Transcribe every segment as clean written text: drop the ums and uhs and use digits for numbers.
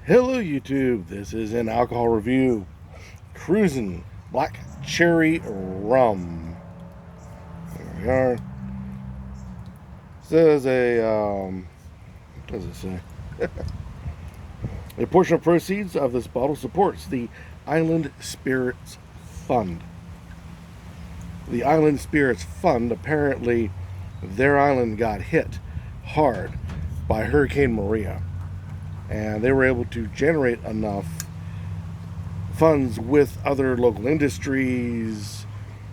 Hello YouTube, this is an alcohol review. Cruzan Black Cherry Rum. There we are. Says what does it say? A portion of proceeds of this bottle supports the Island Spirits Fund. The Island Spirits Fund, apparently their island got hit hard by Hurricane Maria, and they were able to generate enough funds with other local industries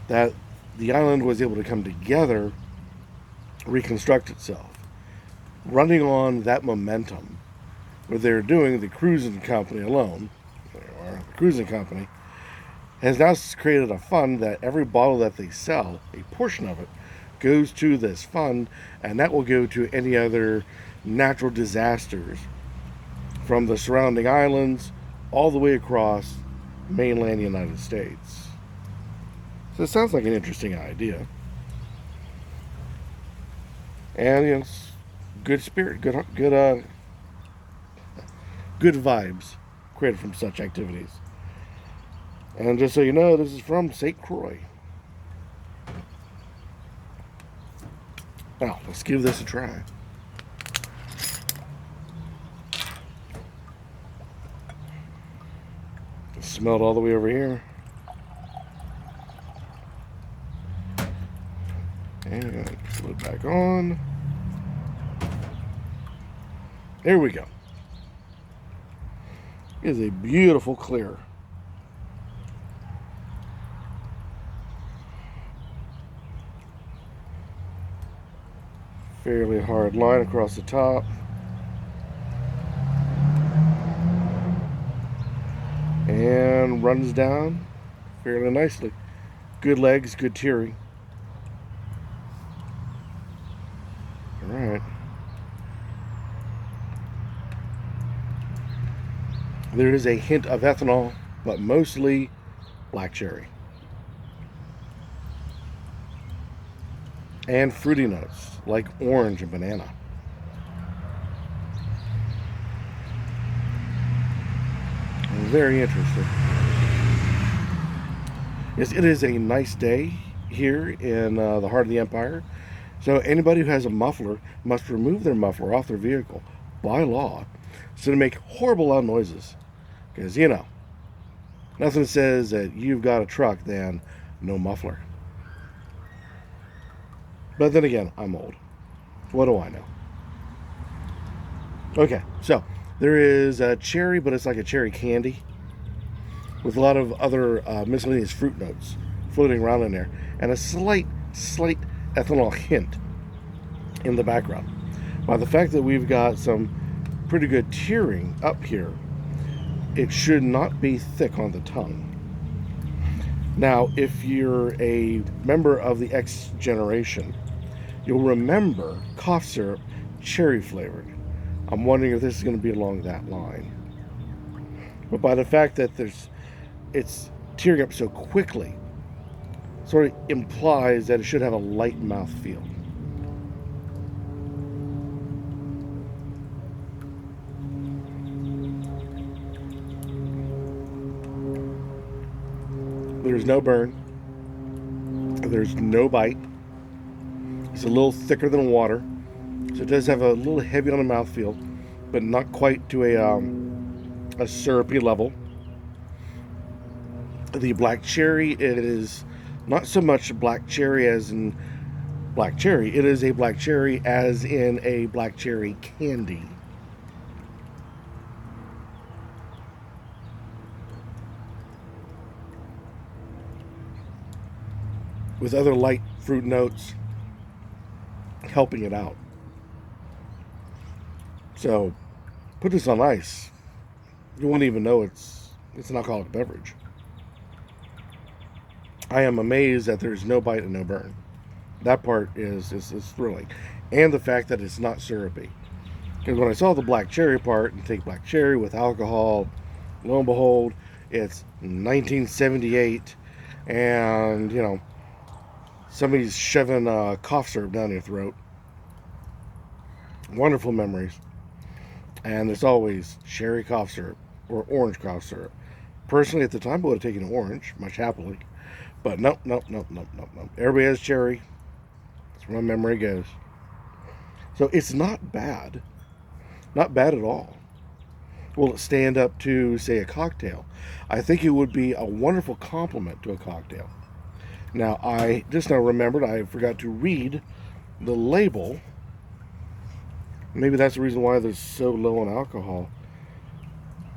that the island was able to come together, reconstruct itself. Running on that momentum, what they're doing, the cruising company alone, the cruising company, has now created a fund that every bottle that they sell, a portion of it, goes to this fund, and that will go to any other natural disasters from the surrounding islands all the way across mainland United States. So it sounds like an interesting idea. And it's good spirit, good vibes created from such activities. And just so you know, this is from St. Croix. Now, let's give this a try. Smell it all the way over here. And put it back on. There we go. It is a beautiful clear. Fairly hard line across the top. And runs down fairly nicely. Good legs, good tearing. Alright. There is a hint of ethanol, but mostly black cherry. And fruity notes, like orange and banana. Very interesting. Yes, it is a nice day here in the heart of the Empire. So anybody who has a muffler must remove their muffler off their vehicle by law, so to make horrible loud noises. Because, you know, nothing says that you've got a truck than no muffler. But then again, I'm old. What do I know? Okay, so there is a cherry, but it's like a cherry candy with a lot of other miscellaneous fruit notes floating around in there, and a slight ethanol hint in the background. By the fact that we've got some pretty good tearing up here, it should not be thick on the tongue. Now, if you're a member of the X generation, you'll remember cough syrup cherry flavored. I'm wondering if this is going to be along that line. But by the fact that it's tearing up so quickly, sort of implies that it should have a light mouth feel. There's no burn. There's no bite. It's a little thicker than water, so it does have a little heavy on the mouthfeel, but not quite to a syrupy level. The black cherry, it is not so much black cherry as in black cherry. It is a black cherry as in a black cherry candy. With other light fruit notes helping it out. So, put this on ice. You won't even know it's an alcoholic beverage. I am amazed that there's no bite and no burn. That part is thrilling. And the fact that it's not syrupy. Because when I saw the black cherry part, and take black cherry with alcohol, lo and behold, it's 1978, and, you know, somebody's shoving cough syrup down your throat. Wonderful memories. And there's always cherry cough syrup or orange cough syrup. Personally, at the time, I would have taken orange, much happily. But nope, nope, nope, nope, nope, nope. Everybody has cherry. That's where my memory goes. So it's not bad. Not bad at all. Will it stand up to, say, a cocktail? I think it would be a wonderful complement to a cocktail. Now, I just now remembered I forgot to read the label. Maybe that's the reason why they're so low on alcohol.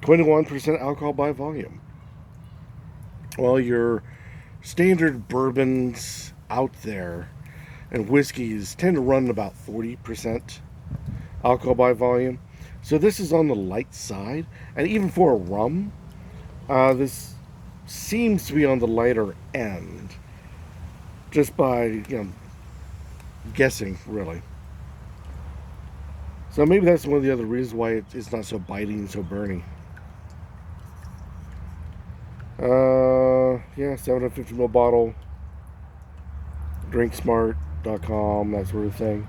21% alcohol by volume. Well, your standard bourbons out there and whiskeys tend to run about 40% alcohol by volume. So this is on the light side. And even for a rum, this seems to be on the lighter end. Just by, guessing, really. So maybe that's one of the other reasons why it's not so biting and so burny. Yeah, 750ml bottle. Drinksmart.com, that sort of thing.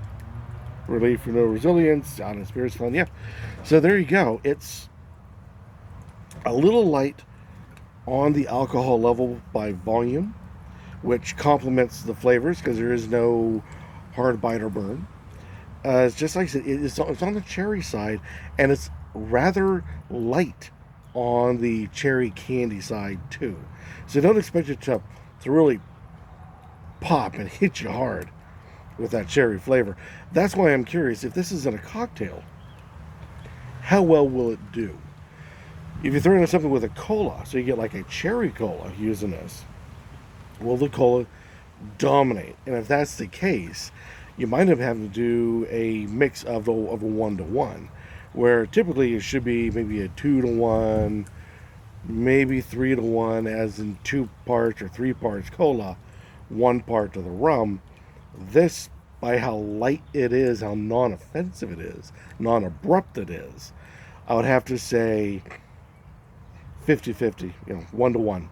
Relief for no resilience. Honest spirits fun. Yeah. So there you go. It's a little light on the alcohol level by volume, which complements the flavors because there is no hard bite or burn. It's just like I said, it's on the cherry side, and it's rather light on the cherry candy side too. So don't expect it to really pop and hit you hard with that cherry flavor. That's why I'm curious, if this is in a cocktail, how well will it do? If you throw in something with a cola, so you get like a cherry cola using this, will the cola dominate? And if that's the case, you might have having to do a mix of a 1-to-1, where typically it should be maybe a 2-to-1, maybe 3-to-1, as in 2 parts or 3 parts cola, 1 part of the rum. This, by how light it is, how non-offensive it is, non-abrupt it is, I would have to say 50-50, 1-to-1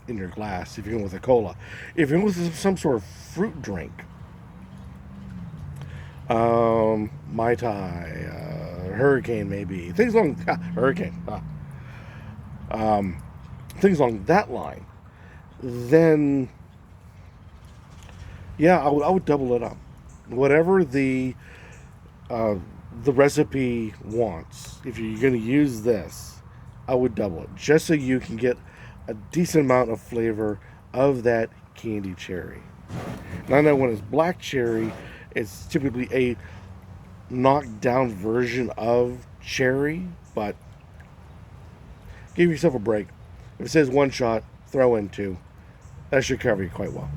in your glass if you're going with a cola. If you're going with some sort of fruit drink, Mai Tai, Hurricane maybe, things along Hurricane, things along that line, then yeah, I would double it up. Whatever the recipe wants, if you're going to use this, I would double it, just so you can get a decent amount of flavor of that candy cherry. Now I know when it's black cherry, it's typically a knocked down version of cherry, but give yourself a break. If it says 1 shot, throw in 2. That should cover you quite well.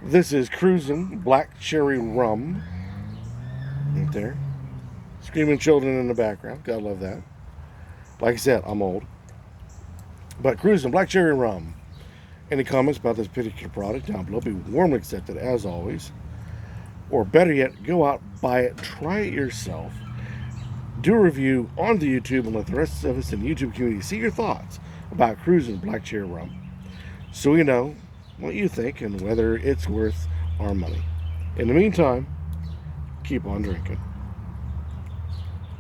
This is Cruzan Black Cherry Rum. Right there. Screaming children in the background. Gotta love that. Like I said, I'm old. But Cruzan Black Cherry Rum. Any comments about this particular product down below? Be warmly accepted as always. Or better yet, go out, buy it, try it yourself. Do a review on the YouTube and let the rest of us in the YouTube community see your thoughts about Cruzan Black Cherry Rum, so we know what you think and whether it's worth our money. In the meantime, keep on drinking.